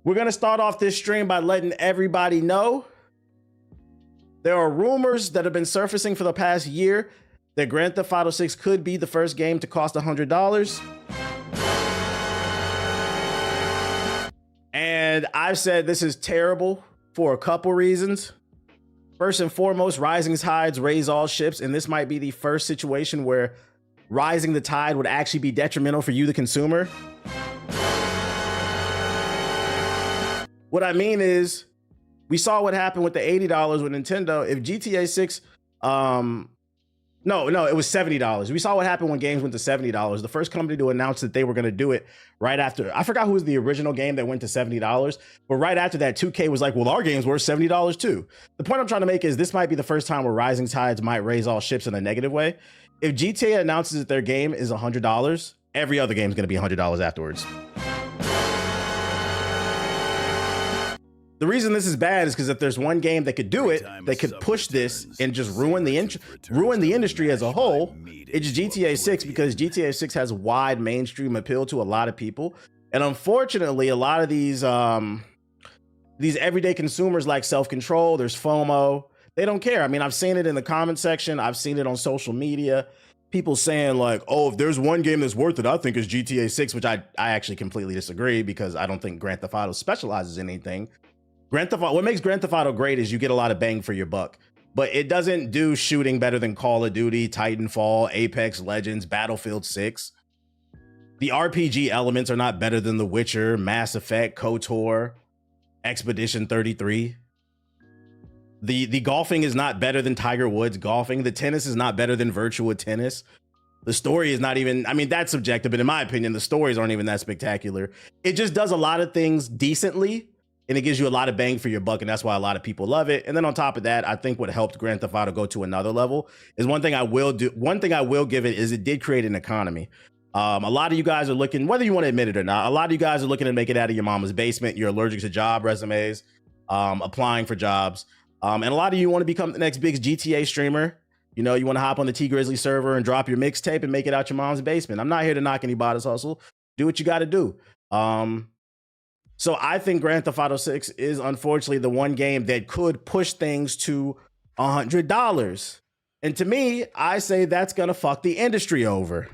We're going to start off this stream by letting everybody know there are rumors that have been surfacing for the past year that Grand Theft Auto 6 could be the first game to cost $100. And I've said this is terrible for a couple reasons. First and foremost, rising tides raise all ships, and this might be the first situation where rising the tide would actually be detrimental for you, the consumer. What I mean is, we saw what happened with the $80 with Nintendo. If GTA 6, no, it was $70. We saw what happened when games went to $70. The first company to announce that they were going to do it right after, I forgot who was the original game that went to $70, but right after that, 2K was like, well, our game's worth $70 too. The point I'm trying to make is this might be the first time where rising tides might raise all ships in a negative way. If GTA announces that their game is $100, every other game is going to be $100 afterwards. The reason this is bad is because if there's one game that could do it, that could push this and just ruin the industry as a whole, it's GTA 6, because GTA 6 has wide mainstream appeal to a lot of people. And unfortunately, a lot of these everyday consumers lack self-control. There's FOMO. They don't care. I mean, I've seen it in the comment section. I've seen it on social media. People saying like, oh, if there's one game that's worth it, I think it's GTA 6, which I actually completely disagree, because I don't think Grand Theft Auto specializes in anything. What makes Grand Theft Auto great is you get a lot of bang for your buck, but it doesn't do shooting better than Call of Duty, Titanfall, Apex Legends, Battlefield 6. The RPG elements are not better than The Witcher, Mass Effect, KOTOR, Expedition 33. The golfing is not better than Tiger Woods golfing. The tennis is not better than Virtua Tennis. The story is not even, I mean, that's subjective, but in my opinion, the stories aren't even that spectacular. It just does a lot of things decently, and it gives you a lot of bang for your buck, and that's why a lot of people love it. And then on top of that, I think what helped Grand Theft Auto go to another level is one thing I will give it is it did create an economy. A lot of you guys are looking, whether you want to admit it or not, a lot of you guys are looking to make it out of your mama's basement. You're allergic to job resumes, applying for jobs. And a lot of you want to become the next big GTA streamer. You know, you want to hop on the T Grizzly server and drop your mixtape and make it out your mom's basement. I'm not here to knock anybody's hustle. Do what you got to do. So I think Grand Theft Auto 6 is unfortunately the one game that could push things to $100. And to me, I say that's going to fuck the industry over.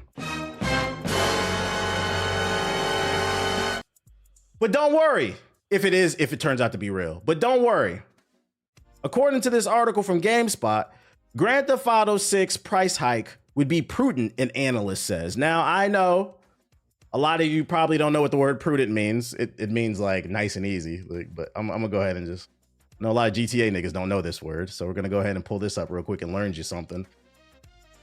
But don't worry if it turns out to be real. But don't worry. According to this article from GameSpot, Grand Theft Auto 6 price hike would be prudent, an analyst says. Now, I know a lot of you probably don't know what the word prudent means. It means like nice and easy, but I'm gonna go ahead and just, I know a lot of GTA niggas don't know this word, so we're gonna go ahead and pull this up real quick and learn you something.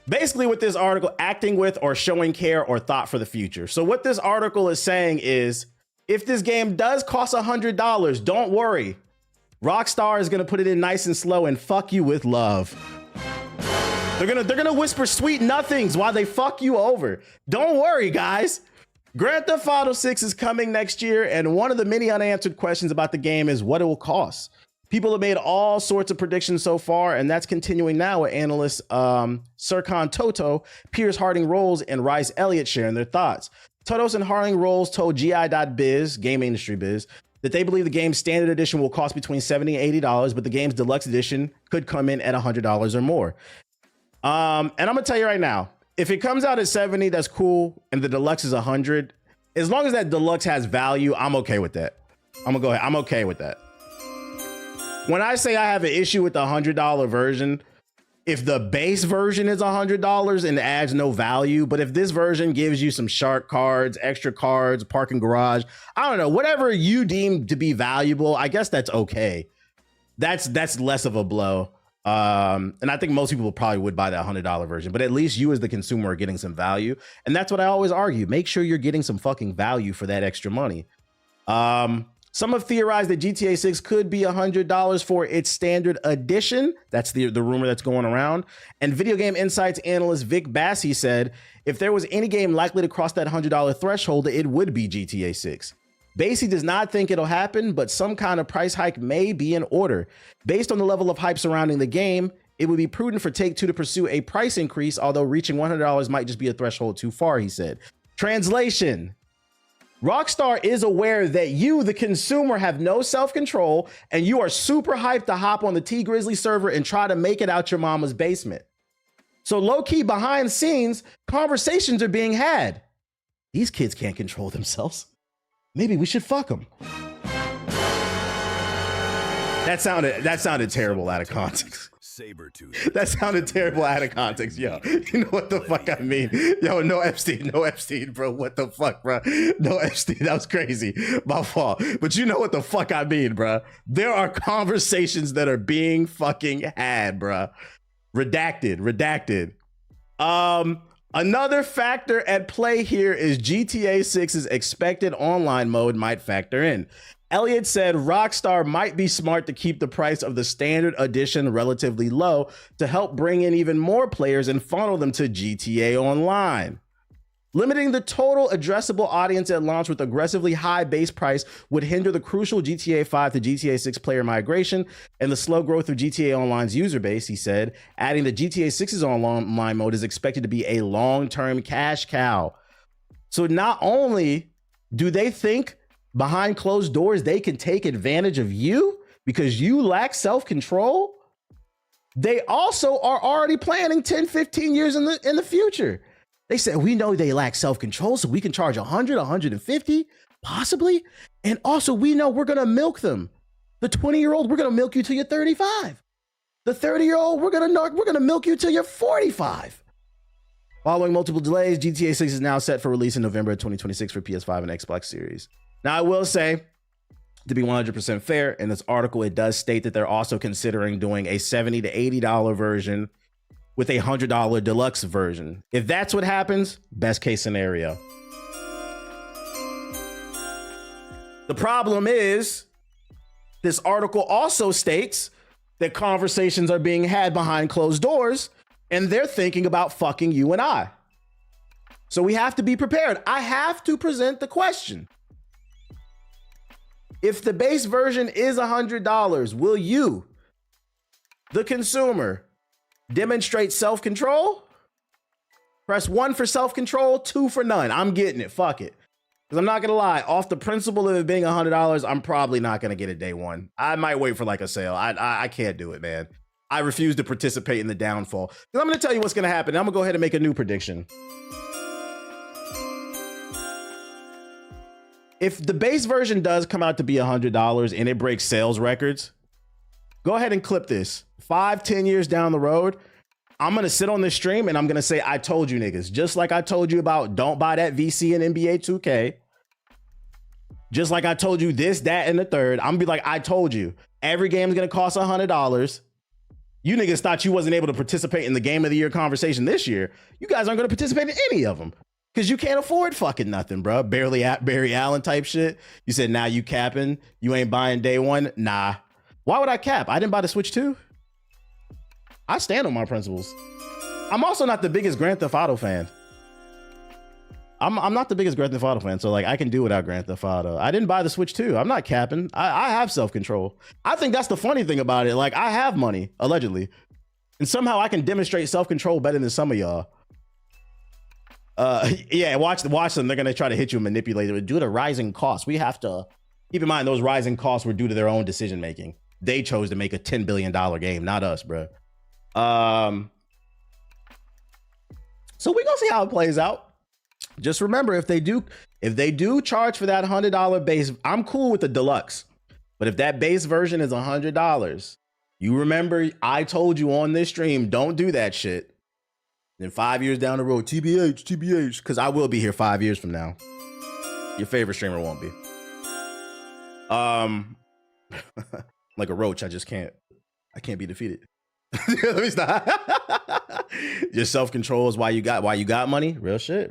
Basically with this article, acting with or showing care or thought for the future. So what this article is saying is, if this game does cost $100, don't worry. Rockstar is gonna put it in nice and slow and fuck you with love. They're gonna whisper sweet nothings while they fuck you over. Don't worry, guys. Grand Theft Auto 6 is coming next year, and one of the many unanswered questions about the game is what it will cost. People have made all sorts of predictions so far, and that's continuing now with analysts Serkan Toto, Piers Harding Rolls, and Rice Elliott sharing their thoughts. Totos and Harding Rolls told GI.biz, Game Industry Biz, that they believe the game's standard edition will cost between $70 and $80, but the game's deluxe edition could come in at $100 or more. And I'm gonna tell you right now, if it comes out at 70, that's cool, and the deluxe is 100. As long as that deluxe has value, I'm okay with that. I'm okay with that. When I say I have an issue with the $100 version, if the base version is $100 and adds no value, but if this version gives you some shark cards, extra cards, parking garage, I don't know, whatever you deem to be valuable, I guess that's okay. That's less of a blow. And I think most people probably would buy that $100 version, but at least you as the consumer are getting some value. And that's what I always argue. Make sure you're getting some fucking value for that extra money. Some have theorized that GTA 6 could be $100 for its standard edition. That's the rumor that's going around. And Video Game Insights analyst Vic Bassi said, if there was any game likely to cross that $100 threshold, it would be GTA 6. Bassi does not think it'll happen, but some kind of price hike may be in order. Based on the level of hype surrounding the game, it would be prudent for Take-Two to pursue a price increase, although reaching $100 might just be a threshold too far, he said. Translation: Rockstar is aware that you, the consumer, have no self-control and you are super hyped to hop on the T Grizzly server and try to make it out your mama's basement. So low-key behind scenes, conversations are being had. These kids can't control themselves. Maybe we should fuck them. That sounded terrible out of context. That sounded terrible out of context, yo. You know what the fuck I mean? Yo, no Epstein, bro. What the fuck, bro? No Epstein, that was crazy. My fault. But you know what the fuck I mean, bro. There are conversations that are being fucking had, bro. Redacted. Another factor at play here is GTA 6's expected online mode might factor in. Elliott said Rockstar might be smart to keep the price of the standard edition relatively low to help bring in even more players and funnel them to GTA Online. Limiting the total addressable audience at launch with aggressively high base price would hinder the crucial GTA 5 to GTA 6 player migration and the slow growth of GTA Online's user base, he said, adding that GTA 6's online mode is expected to be a long-term cash cow. So not only do they think behind closed doors they can take advantage of you because you lack self-control, they also are already planning 10, 15 years in the future. They said, we know they lack self-control, so we can charge 100, 150, possibly. And also, we know we're going to milk them. The 20-year-old, we're going to milk you till you're 35. The 30-year-old, we're going to milk you till you're 45. Following multiple delays, GTA 6 is now set for release in November of 2026 for PS5 and Xbox Series. Now, I will say, to be 100% fair, in this article, it does state that they're also considering doing a $70 to $80 version with a $100 deluxe version. If that's what happens, best case scenario. The problem is, this article also states that conversations are being had behind closed doors and they're thinking about fucking you and I. So we have to be prepared. I have to present the question. If the base version is $100, will you, the consumer, demonstrate self-control? Press 1 for self-control, 2 for none. I'm getting it. Fuck it. Because I'm not going to lie. Off the principle of it being $100, I'm probably not going to get it day one. I might wait for like a sale. I can't do it, man. I refuse to participate in the downfall. Because I'm going to tell you what's going to happen. I'm going to go ahead and make a new prediction. If the base version does come out to be $100 and it breaks sales records, go ahead and clip this. 5-10 years down the road, I'm going to sit on this stream and I'm going to say, I told you niggas, just like I told you about don't buy that VC in NBA 2K. Just like I told you this, that, and the third. I'm going to be like, I told you. Every game is going to cost $100. You niggas thought you wasn't able to participate in the game of the year conversation this year. You guys aren't going to participate in any of them. Because you can't afford fucking nothing, bro. Barely at Barry Allen type shit. You said, now you capping. You ain't buying day one. Nah. Why would I cap? I didn't buy the Switch 2. I stand on my principles. I'm also not the biggest Grand Theft Auto fan. I'm not the biggest Grand Theft Auto fan, so like I can do without Grand Theft Auto. I didn't buy the Switch 2. I'm not capping. I have self-control. I think that's the funny thing about it. Like I have money, allegedly. And somehow I can demonstrate self-control better than some of y'all. Yeah, watch them. They're gonna try to hit you and manipulate it. Due to rising costs, we have to keep in mind those rising costs were due to their own decision making. They chose to make a $10 billion game, not us, bro. So we're gonna see how it plays out. Just remember, if they do charge for that $100 base, I'm cool with the deluxe. But if that base version is $100, you remember I told you on this stream, don't do that shit. Then 5 years down the road, TBH, because I will be here 5 years from now. Your favorite streamer won't be. Like a roach, I can't be defeated. Let me stop. Your self-control is why you got money. Real shit.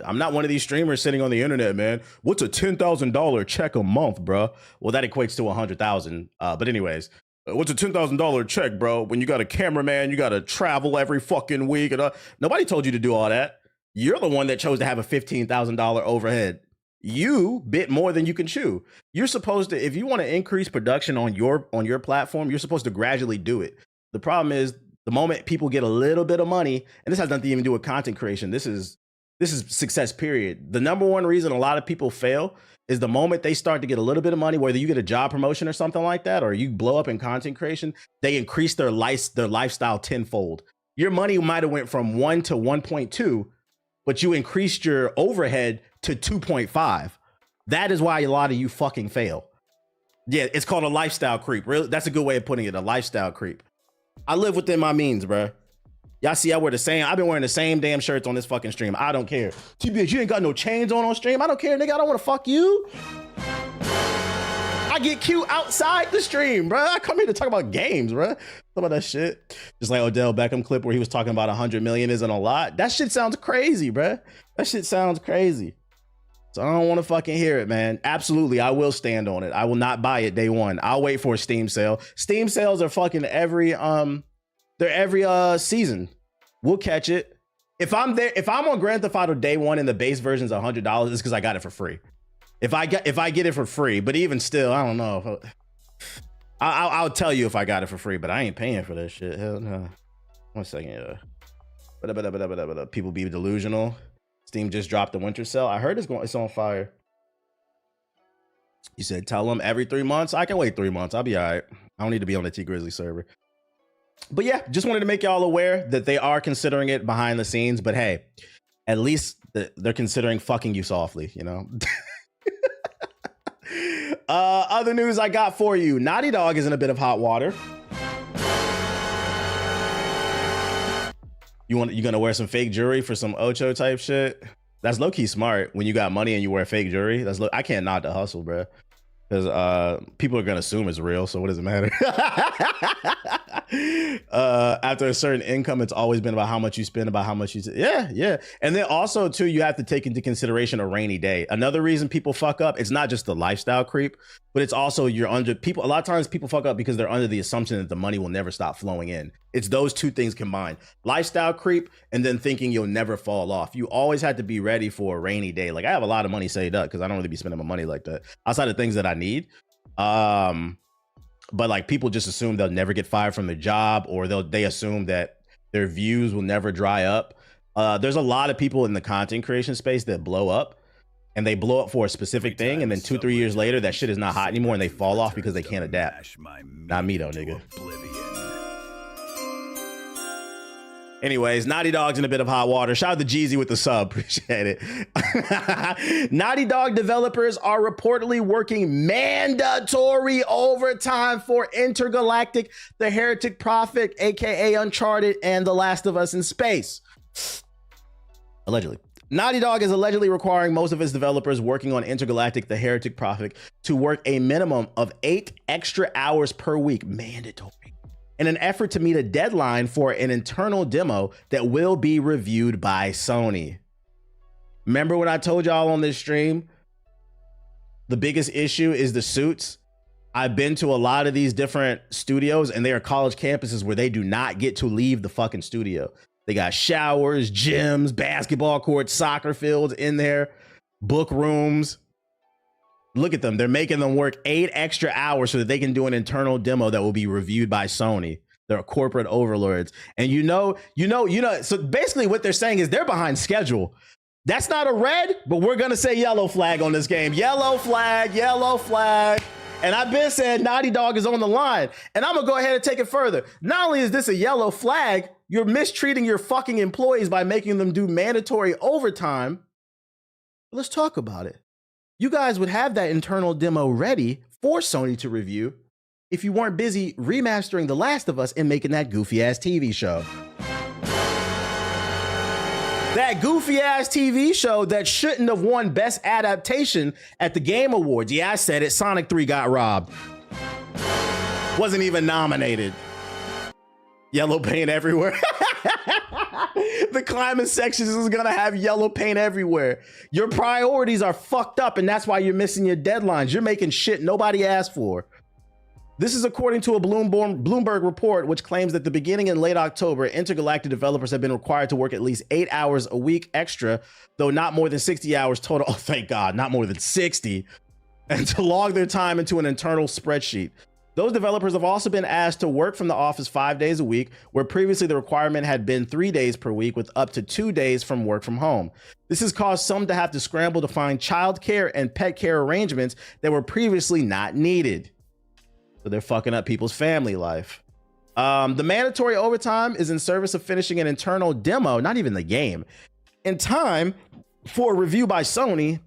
I'm not one of these streamers sitting on the internet, man. What's a $10,000 check a month, bro? Well, that equates to 100,000. But anyways, what's a $10,000 check, bro? When you got a cameraman, you got to travel every fucking week. And nobody told you to do all that. You're the one that chose to have a $15,000 overhead. You bit more than you can chew. You're supposed to, if you want to increase production on your platform, you're supposed to gradually do it. The problem is the moment people get a little bit of money, and this has nothing to even do with content creation. This is This is success, period. The number one reason a lot of people fail is the moment they start to get a little bit of money, whether you get a job promotion or something like that, or you blow up in content creation, they increase their lifestyle tenfold. Your money might have went from 1 to 1.2, but you increased your overhead to 2.5. That is why a lot of you fucking fail. Yeah, it's called a lifestyle creep. Really, that's a good way of putting it, a lifestyle creep. I live within my means, bro. Y'all see I wear the same, I've been wearing the same damn shirts on this fucking stream. I don't care. TBH, you ain't got no chains on stream. I don't care, nigga. I don't want to fuck you. I get cute outside the stream, bro. I come here to talk about games, bro. Some of that shit. Just like Odell Beckham clip where he was talking about 100 million isn't a lot. That shit sounds crazy, bro. That shit sounds crazy. So I don't want to fucking hear it, man. Absolutely, I will stand on it. I will not buy it day one. I'll wait for a Steam sale. Steam sales are fucking every season. We'll catch it. If I'm there, if I'm on Grand Theft Auto day one and the base version's $100, it's because I got it for free. If I get it for free, but even still, I don't know. I'll tell you if I got it for free, but I ain't paying for that shit. Hell no. 1 second. People be delusional. Steam just dropped the winter sale. I heard it's on fire. You said tell them every 3 months. I can wait 3 months. I'll be all right. I don't need to be on the T Grizzly server. But yeah, just wanted to make y'all aware that they are considering it behind the scenes. But hey, at least they're considering fucking you softly, you know. Other news I got for you. Naughty Dog is in a bit of hot water. You gonna wear some fake jewelry for some Ocho type shit? That's low-key smart when you got money and you wear fake jewelry. I can't knock the hustle, bro. Because people are gonna assume it's real, so what does it matter? After a certain income, it's always been about how much you spend, about how much you yeah. And then also too, you have to take into consideration a rainy day. Another reason people fuck up, it's not just the lifestyle creep, but it's also you're under people. A lot of times people fuck up because they're under the assumption that the money will never stop flowing in. It's those two things combined: lifestyle creep and then thinking you'll never fall off. You always have to be ready for a rainy day. Like I have a lot of money saved up because I don't really be spending my money like that outside of things that I need. But like people just assume they'll never get fired from their job, or they assume that their views will never dry up. There's a lot of people in the content creation space that blow up, and they blow up for a specific thing, and then 2-3 years later that shit is not hot anymore and they fall off because they can't adapt. Not me though, nigga. Anyways, Naughty Dog's in a bit of hot water. Shout out to Jeezy with the sub. Appreciate it. Naughty Dog developers are reportedly working mandatory overtime for Intergalactic, The Heretic Prophet, aka Uncharted, and The Last of Us in Space. Allegedly. Naughty Dog is allegedly requiring most of its developers working on Intergalactic, The Heretic Prophet to work a minimum of 8 extra hours per week. Mandatory. In an effort to meet a deadline for an internal demo that will be reviewed by Sony. Remember when I told y'all on this stream, the biggest issue is the suits? I've been to a lot of these different studios and they are college campuses where they do not get to leave the fucking studio. They got showers, gyms, basketball courts, soccer fields in there, book rooms. Look at them. They're making them work 8 extra hours so that they can do an internal demo that will be reviewed by Sony. They're corporate overlords. And you know, so basically what they're saying is they're behind schedule. That's not a red, but we're going to say yellow flag on this game. Yellow flag, yellow flag. And I've been saying Naughty Dog is on the line. And I'm going to go ahead and take it further. Not only is this a yellow flag, you're mistreating your fucking employees by making them do mandatory overtime. Let's talk about it. You guys would have that internal demo ready for Sony to review if you weren't busy remastering The Last of Us and making that goofy ass TV show. That goofy ass TV show that shouldn't have won Best Adaptation at the Game Awards. Yeah, I said it. Sonic 3 got robbed. Wasn't even nominated. Yellow paint everywhere. The climate sections is gonna have yellow paint everywhere. Your priorities are fucked up, and that's why you're missing your deadlines. You're making shit nobody asked for. This is according to a Bloomberg report, which claims that the beginning in late October, Intergalactic developers have been required to work at least 8 hours a week extra, though not more than 60 hours total. Oh, thank God, not more than 60, and to log their time into an internal spreadsheet. Those developers have also been asked to work from the office 5 days a week, where previously the requirement had been 3 days per week with up to 2 days from work from home. This has caused some to have to scramble to find childcare and pet care arrangements that were previously not needed. So they're fucking up people's family life. The mandatory overtime is in service of finishing an internal demo, not even the game, in time for review by Sony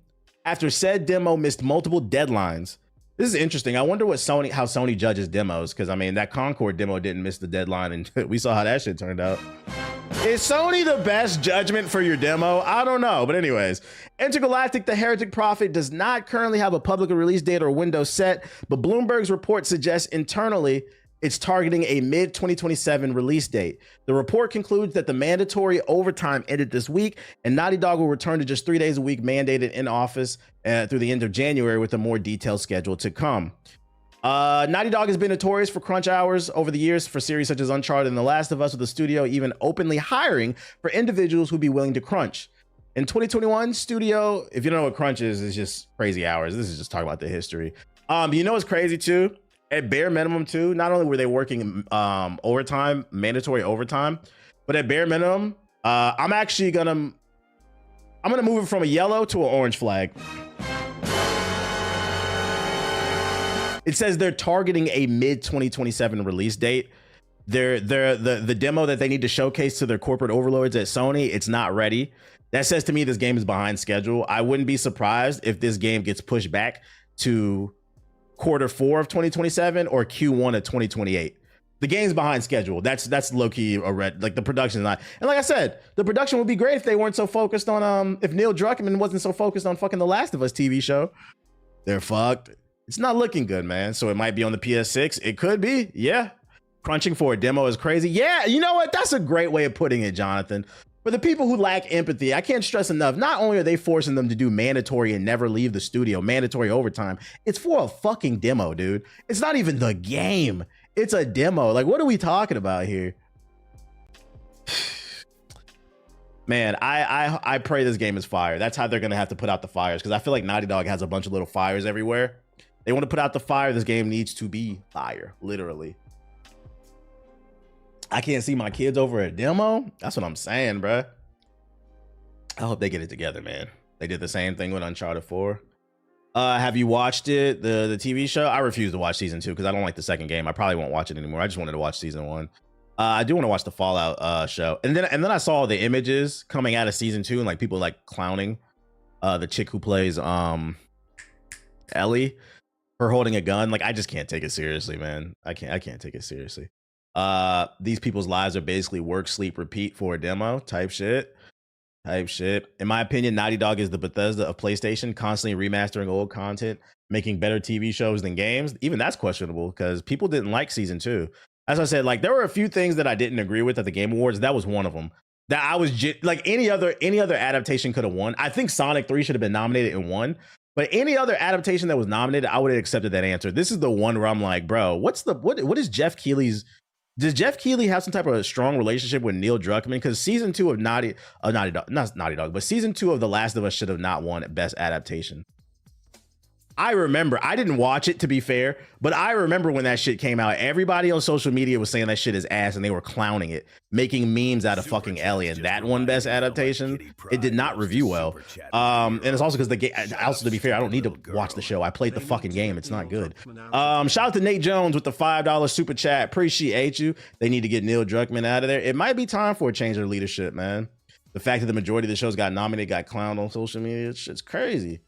after said demo missed multiple deadlines. This is interesting. I wonder what how Sony judges demos, because I mean that Concord demo didn't miss the deadline, and we saw how that shit turned out. Is Sony the best judgment for your demo? I don't know, but anyways, Intergalactic: The Heretic Prophet does not currently have a public release date or window set, but Bloomberg's report suggests internally it's targeting a mid-2027 release date. The report concludes that the mandatory overtime ended this week, and Naughty Dog will return to just 3 days a week mandated in office through the end of January, with a more detailed schedule to come. Naughty Dog has been notorious for crunch hours over the years for series such as Uncharted and The Last of Us, with the studio even openly hiring for individuals who'd be willing to crunch. In 2021, studio, if you don't know what crunch is just crazy hours. This is just talking about the history. You know what's crazy too? At bare minimum too, not only were they working overtime, mandatory overtime, but at bare minimum, I'm gonna move it from a yellow to an orange flag. It says they're targeting a mid-2027 release date. The demo that they need to showcase to their corporate overlords at Sony, it's not ready. That says to me this game is behind schedule. I wouldn't be surprised if this game gets pushed back to Q4 of 2027 or Q1 of 2028. The game's behind schedule. That's low-key a red. Like, the production's not. And like I said, the production would be great if they weren't so focused on if Neil Druckmann wasn't so focused on fucking The Last of Us TV show. They're fucked. It's not looking good, man. So it might be on the PS6. It could be. Yeah. Crunching for a demo is crazy. Yeah, you know what? That's a great way of putting it, Jonathan. For the people who lack empathy, I can't stress enough, not only are they forcing them to do mandatory and never leave the studio, mandatory overtime, it's for a fucking demo, dude. It's not even the game. It's a demo. Like, what are we talking about here? Man, I pray this game is fire. That's how they're going to have to put out the fires, because I feel like Naughty Dog has a bunch of little fires everywhere. They want to put out the fire. This game needs to be fire, literally. I can't see my kids over a demo. That's what I'm saying, bruh. I hope they get it together, man. They did the same thing with Uncharted 4. Have you watched it, the TV show? I refuse to watch season 2 because I don't like the second game. I probably won't watch it anymore. I just wanted to watch season 1. I do want to watch the Fallout show. And then I saw the images coming out of season 2 and like people like clowning the chick who plays Ellie for holding a gun. Like, I just can't take it seriously, man. I can't take it seriously. These people's lives are basically work, sleep, repeat for a demo type shit. In my opinion, Naughty Dog is the Bethesda of PlayStation, constantly remastering old content, making better TV shows than games. Even that's questionable because people didn't like season 2. As I said, like, there were a few things that I didn't agree with at the Game Awards. That was one of them. That I was like, any other adaptation could have won. I think Sonic 3 should have been nominated and won. But any other adaptation that was nominated, I would have accepted that answer. This is the one where I'm like, bro, what is Jeff Keighley's? Does Jeff Keighley have some type of a strong relationship with Neil Druckmann? Because season 2 of Naughty Dog, not Naughty Dog, but season 2 of The Last of Us should have not won Best Adaptation. I remember, I didn't watch it to be fair, but I remember when that shit came out, everybody on social media was saying that shit is ass and they were clowning it, making memes out of fucking Ellie, and that one Best Adaptation, it did not review well. And it's also because the game, also to be fair, I don't need to watch the show. I played the fucking game. It's not good. Shout out to Nate Jones with the $5 super chat. Appreciate you. They need to get Neil Druckmann out of there. It might be time for a change of leadership, man. The fact that the majority of the shows got nominated, got clowned on social media, it's crazy.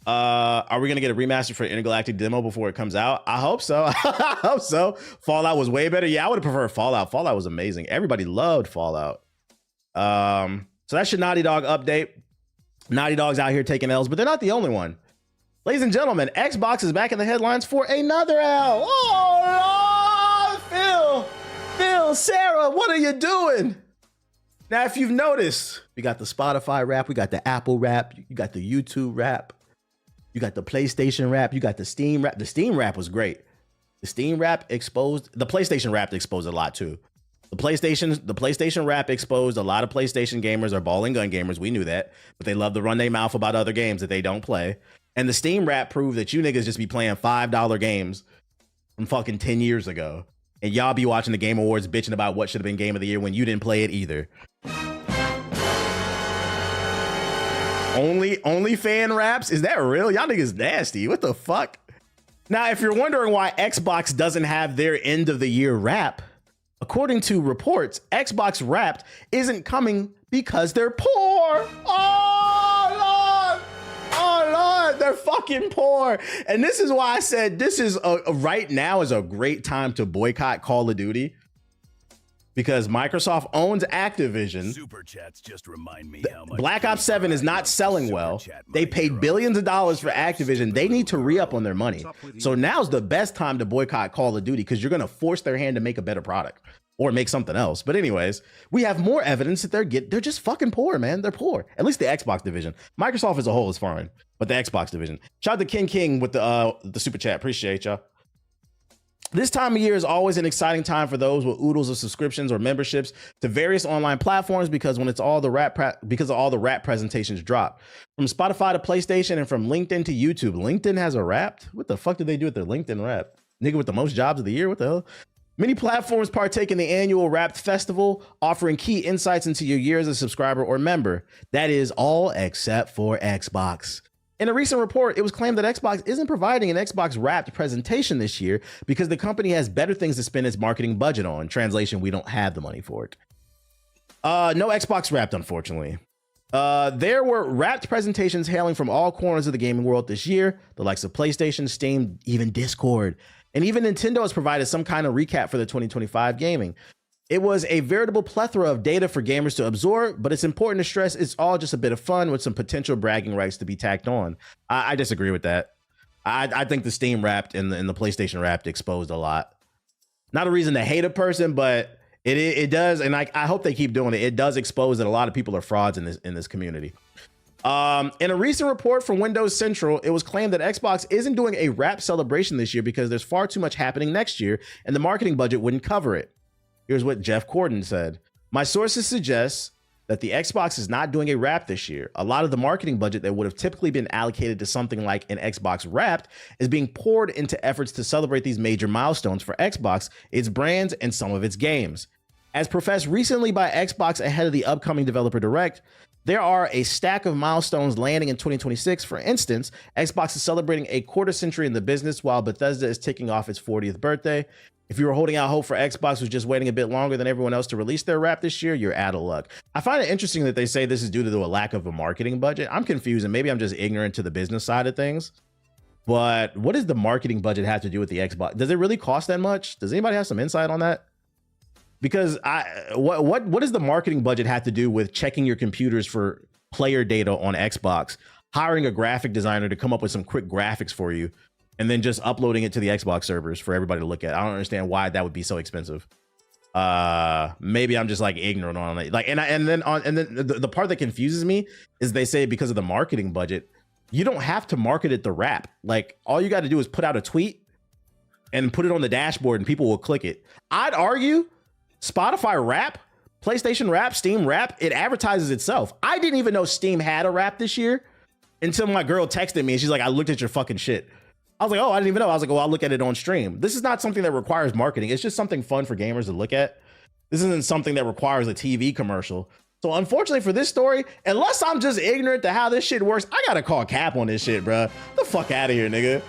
Are we gonna get a remaster for Intergalactic demo before it comes out? I hope so. I hope so. Fallout was way better. Yeah, I would have preferred Fallout. Fallout was amazing. Everybody loved Fallout. So that's your Naughty Dog update. Naughty Dog's out here taking L's, but they're not the only one. Ladies and gentlemen, Xbox is back in the headlines for another L. Oh, Phil, Sarah, what are you doing? Now, if you've noticed, we got the Spotify rap, we got the Apple rap, you got the YouTube rap. You got the PlayStation rap. You got the Steam rap. The Steam rap was great. The Steam rap exposed. The PlayStation rap exposed a lot too. The PlayStation rap exposed a lot of PlayStation gamers are ball and gun gamers. We knew that, but they love to run their mouth about other games that they don't play. And the Steam rap proved that you niggas just be playing $5 games from fucking 10 years ago. And y'all be watching the Game Awards bitching about what should have been Game of the Year when you didn't play it either. Only fan raps? Is that real? Y'all niggas nasty. What the fuck? Now, if you're wondering why Xbox doesn't have their end of the year rap, according to reports, Xbox Wrapped isn't coming because they're poor. Oh, Lord. Oh, Lord. They're fucking poor. And this is why I said this is right now is a great time to boycott Call of Duty. Because Microsoft owns Activision. Super chats just remind me how much Black Ops 7 is not selling well. They paid billions of dollars for Activision. They need to re-up on their money. So now's the best time to boycott Call of Duty because you're going to force their hand to make a better product or make something else. But anyways, we have more evidence that they're just fucking poor, man. They're poor. At least the Xbox division. Microsoft as a whole is fine, but the Xbox division. Shout out to King with the super chat. Appreciate y'all. This time of year is always an exciting time for those with oodles of subscriptions or memberships to various online platforms because when it's all the because of all the rap presentations drop. From Spotify to PlayStation and from LinkedIn to YouTube. LinkedIn has a Wrapped? What the fuck did they do with their LinkedIn Wrap? Nigga with the most jobs of the year? What the hell? Many platforms partake in the annual Wrapped Festival, offering key insights into your year as a subscriber or member. That is all except for Xbox. In a recent report, it was claimed that Xbox isn't providing an Xbox Wrapped presentation this year because the company has better things to spend its marketing budget on. Translation, we don't have the money for it. No Xbox Wrapped, unfortunately. There were Wrapped presentations hailing from all corners of the gaming world this year, the likes of PlayStation, Steam, even Discord. And even Nintendo has provided some kind of recap for the 2025 gaming. It was a veritable plethora of data for gamers to absorb, but it's important to stress it's all just a bit of fun with some potential bragging rights to be tacked on. I disagree with that. I think the Steam Wrapped and the PlayStation Wrapped exposed a lot. Not a reason to hate a person, but it does, and I hope they keep doing it. It does expose that a lot of people are frauds in this community. In a recent report from Windows Central, it was claimed that Xbox isn't doing a Wrapped celebration this year because there's far too much happening next year, and the marketing budget wouldn't cover it. Here's what Jeff Corden said. My sources suggest that the Xbox is not doing a Wrap this year. A lot of the marketing budget that would have typically been allocated to something like an Xbox Wrapped is being poured into efforts to celebrate these major milestones for Xbox, its brands, and some of its games. As professed recently by Xbox ahead of the upcoming Developer Direct, there are a stack of milestones landing in 2026. For instance, Xbox is celebrating a quarter century in the business while Bethesda is ticking off its 40th birthday. If you were holding out hope for Xbox was just waiting a bit longer than everyone else to release their Wrap this year, you're out of luck. I find it interesting that they say this is due to a lack of a marketing budget. I'm confused, and maybe I'm just ignorant to the business side of things. But what does the marketing budget have to do with the Xbox? Does it really cost that much? Does anybody have some insight on that? Because what does the marketing budget have to do with checking your computers for player data on Xbox, hiring a graphic designer to come up with some quick graphics for you, and then just uploading it to the Xbox servers for everybody to look at? I don't understand why that would be so expensive. Maybe I'm just like ignorant on it. Like, and then the part that confuses me is they say because of the marketing budget, you don't have to market it the Wrap. Like, all you got to do is put out a tweet and put it on the dashboard and people will click it. I'd argue Spotify Wrap, PlayStation Wrap, Steam Wrap, it advertises itself. I didn't even know Steam had a Wrap this year until my girl texted me and she's like, I looked at your fucking shit. I was like, oh, I didn't even know. I was like, oh, I'll look at it on stream. This is not something that requires marketing. It's just something fun for gamers to look at. This isn't something that requires a TV commercial. So unfortunately for this story, unless I'm just ignorant to how this shit works, I gotta call cap on this shit, bro. The fuck out of here, nigga.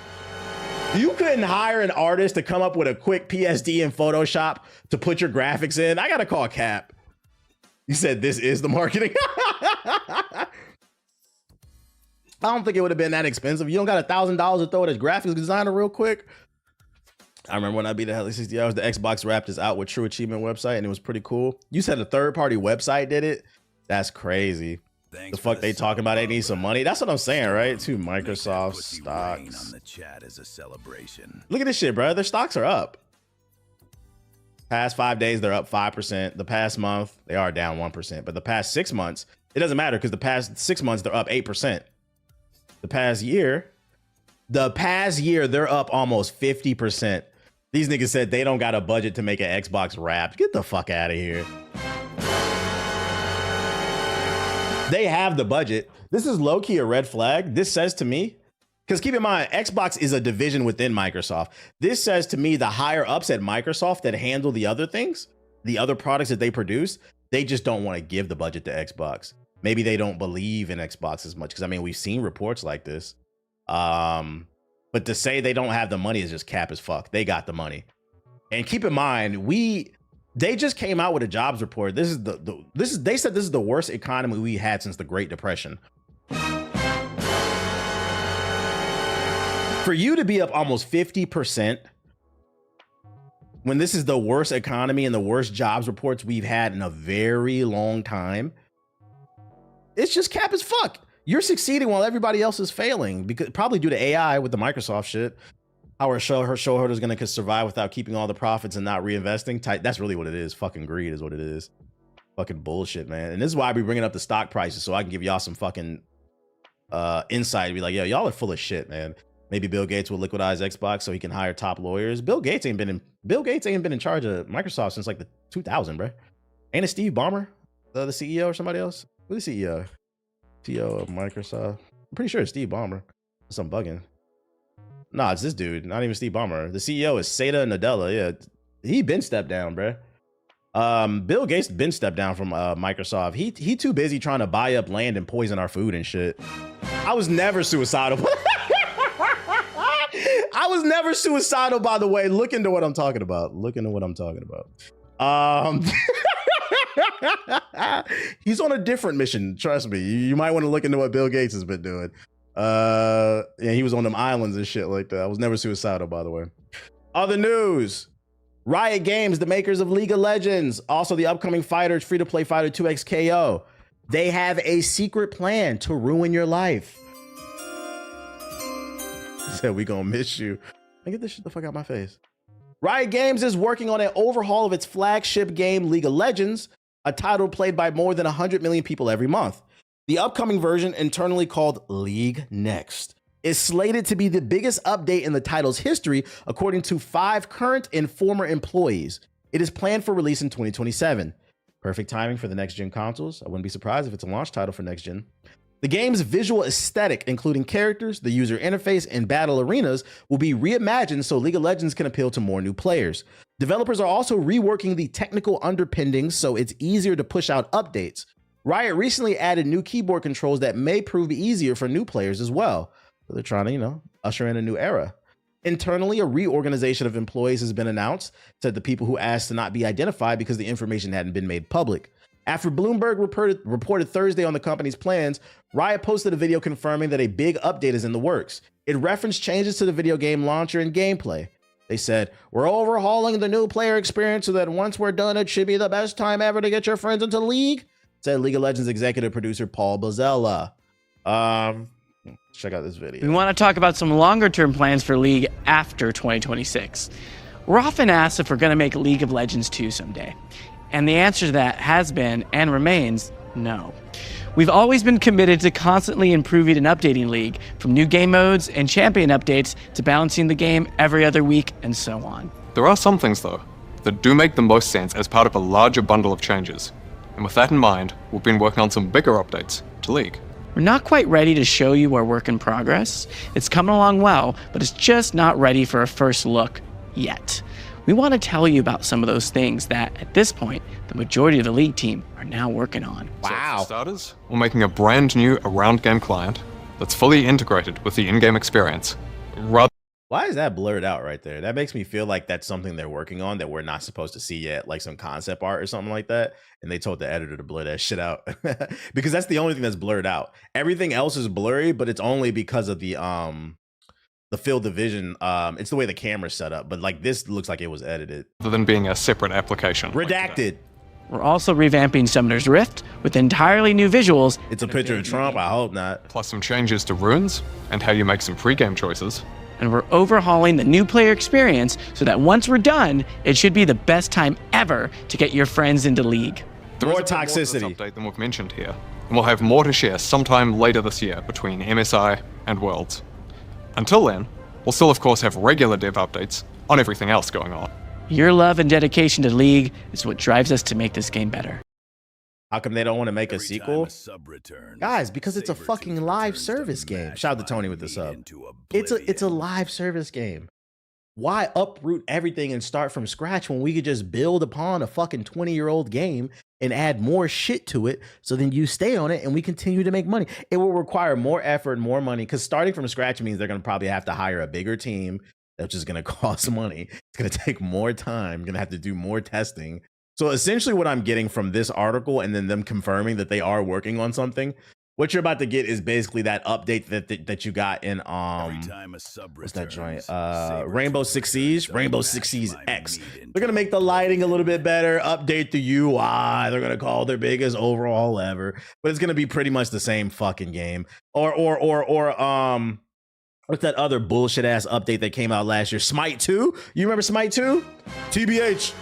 You couldn't hire an artist to come up with a quick PSD in Photoshop to put your graphics in. I gotta call cap. You said this is the marketing. I don't think it would have been that expensive. You don't got $1,000 to throw at a graphics designer real quick. I remember when I beat the hell 60 hours, the Xbox Wrapped is out with True Achievement website, and it was pretty cool. You said a third-party website did it? That's crazy. Thanks the fuck they talking about? They need some money. That's what I'm saying, right? To Microsoft stocks. On the chat as a celebration. Look at this shit, bro. Their stocks are up. Past 5 days, they're up 5%. The past month, they are down 1%. But the past 6 months, it doesn't matter because the past 6 months, they're up 8%. The past year, they're up almost 50%. These niggas said they don't got a budget to make an Xbox Wrapped. Get the fuck out of here. They have the budget. This is low-key a red flag. This says to me Because keep in mind, Xbox is a division within Microsoft. This says to me the higher ups at Microsoft that handle the other things, the other products that they produce, they just don't want to give the budget to Xbox. Maybe they don't believe in Xbox as much. Because I mean, we've seen reports like this. But to say they don't have the money is just cap as fuck. They got the money. And keep in mind, they just came out with a jobs report. They said this is the worst economy we had since the Great Depression. For you to be up almost 50% when this is the worst economy and the worst jobs reports we've had in a very long time, it's just cap as fuck. You're succeeding while everybody else is failing, because probably due to AI with the Microsoft shit. How her shareholder is going to survive without keeping all the profits and not reinvesting. That's really what it is. Fucking greed is what it is. Fucking bullshit, man. And this is why I be bringing up the stock prices, so I can give y'all some fucking insight. Be like, yo, y'all are full of shit, man. Maybe Bill Gates will liquidize Xbox so he can hire top lawyers. Bill Gates ain't been in charge of Microsoft since like the 2000, bro. Ain't it Steve Ballmer, the CEO, or somebody else? Who's the CEO? CEO of Microsoft. I'm pretty sure it's Steve Ballmer. Unless I'm bugging. Nah, it's this dude. Not even Steve Ballmer. The CEO is Satya Nadella. Yeah, he been stepped down, bro. Bill Gates been stepped down from Microsoft. He too busy trying to buy up land and poison our food and shit. I was never suicidal. I was never suicidal, by the way. Look into what I'm talking about. He's on a different mission. Trust me. You might want to look into what Bill Gates has been doing. Yeah, he was on them islands and shit like that. I was never suicidal, by the way. Other news. Riot Games, the makers of League of Legends, also the upcoming fighter, free-to-play fighter 2X KO. They have a secret plan to ruin your life. Said we gonna miss you. I get this shit the fuck out my face. Riot Games is working on an overhaul of its flagship game, League of Legends, a title played by more than 100 million people every month. The upcoming version, internally called League Next, is slated to be the biggest update in the title's history, according to 5 current and former employees. It is planned for release in 2027. Perfect timing for the next-gen consoles. I wouldn't be surprised if it's a launch title for next-gen. The game's visual aesthetic, including characters, the user interface, and battle arenas, will be reimagined so League of Legends can appeal to more new players. Developers are also reworking the technical underpinnings so it's easier to push out updates. Riot recently added new keyboard controls that may prove easier for new players as well. So they're trying to, usher in a new era. Internally, a reorganization of employees has been announced, said the people who asked to not be identified because the information hadn't been made public. After Bloomberg reported Thursday on the company's plans, Riot posted a video confirming that a big update is in the works. It referenced changes to the video game launcher and gameplay. They said, "We're overhauling the new player experience so that once we're done, it should be the best time ever to get your friends into League," said League of Legends executive producer Paul Bozzella. Check out this video. We want to talk about some longer-term plans for League after 2026. We're often asked if we're going to make League of Legends 2 someday. And the answer to that has been and remains no. We've always been committed to constantly improving and updating League, from new game modes and champion updates to balancing the game every other week and so on. There are some things, though, that do make the most sense as part of a larger bundle of changes. And with that in mind, we've been working on some bigger updates to League. We're not quite ready to show you our work in progress. It's coming along well, but it's just not ready for a first look yet. We want to tell you about some of those things that, at this point, the majority of the League team are now working on. Wow. So for starters, we're making a brand new around game client that's fully integrated with the in-game experience. Why is that blurred out right there? That makes me feel like that's something they're working on that we're not supposed to see yet, like some concept art or something like that. And they told the editor to blur that shit out because that's the only thing that's blurred out. Everything else is blurry, but it's only because of the field of vision. It's the way the camera's set up, but like this looks like it was edited. Rather than being a separate application. Redacted. We're also revamping Summoner's Rift with entirely new visuals. It's a picture of Trump. I hope not. Plus some changes to runes and how you make some pre-game choices. And we're overhauling the new player experience so that once we're done, it should be the best time ever to get your friends into League. There More is a bit more to this toxicity. update than we've mentioned here, and we'll have more to share sometime later this year between MSI and Worlds. Until then, we'll still of course have regular dev updates on everything else going on. Your love and dedication to League is what drives us to make this game better. How come they don't want to make a Every time sequel? a sub returns, Guys, because it's a Sabretooth fucking live returns to service game. match Shout out to my Tony with the meat sub. into It's a oblivion. live service game. Why uproot everything and start from scratch when we could just build upon a fucking 20-year-old game and add more shit to it so then you stay on it and we continue to make money? It will require more effort, more money, because starting from scratch means they're going to probably have to hire a bigger team, that's just going to cost money. It's going to take more time, going to have to do more testing. So essentially what I'm getting from this article and then them confirming that they are working on something, what you're about to get is basically that update that you got in Every time a sub what's that joint? returns, Rainbow Sabretooth Six returns Siege, to Rainbow match Six Siege my X. meat into They're gonna make the lighting a little bit better, update the UI. They're gonna call their biggest overhaul ever, but it's gonna be pretty much the same fucking game. Or what's that other bullshit ass update that came out last year? Smite 2? You remember Smite 2? TBH.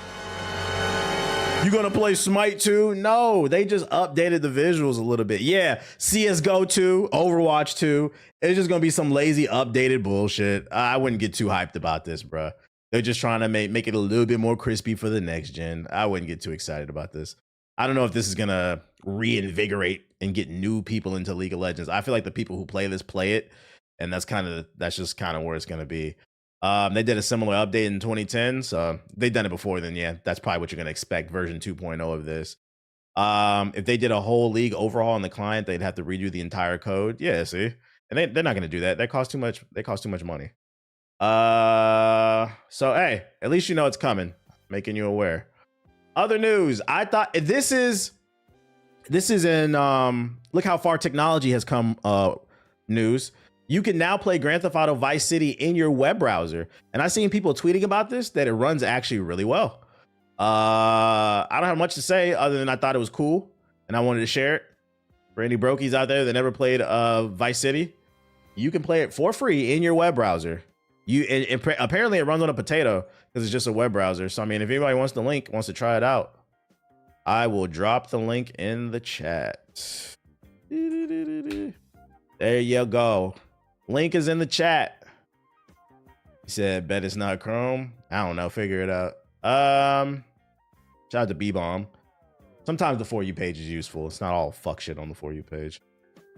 You gonna play Smite 2? No, they just updated the visuals a little bit. Yeah, CSGO 2, Overwatch 2. It's just gonna be some lazy updated bullshit. I wouldn't get too hyped about this, bruh. They're just trying to make it a little bit more crispy for the next gen. I wouldn't get too excited about this. I don't know if this is gonna reinvigorate and get new people into League of Legends. I feel like the people who play this play it, and that's just kind of where it's gonna be. They did a similar update in 2010, so they've done it before. Then yeah, that's probably what you're gonna expect. Version 2.0 of this. If they did a whole league overhaul on the client, they'd have to redo the entire code. Yeah, see, and they're not gonna do that. That costs too much. They cost too much money. So hey, at least you know it's coming. Making you aware. Other news. I thought this is in look how far technology has come. News. You can now play Grand Theft Auto Vice City in your web browser. And I've seen people tweeting about this, that it runs actually really well. I don't have much to say other than I thought it was cool and I wanted to share it. For any brokies out there that never played Vice City, you can play it for free in your web browser. Apparently it runs on a potato because it's just a web browser. So I mean, if anybody wants to try it out, I will drop the link in the chat. There you go. Link is in the chat. He said, bet it's not Chrome. I don't know. Figure it out. Shout out to B-Bomb. Sometimes the For You page is useful. It's not all fuck shit on the For You page.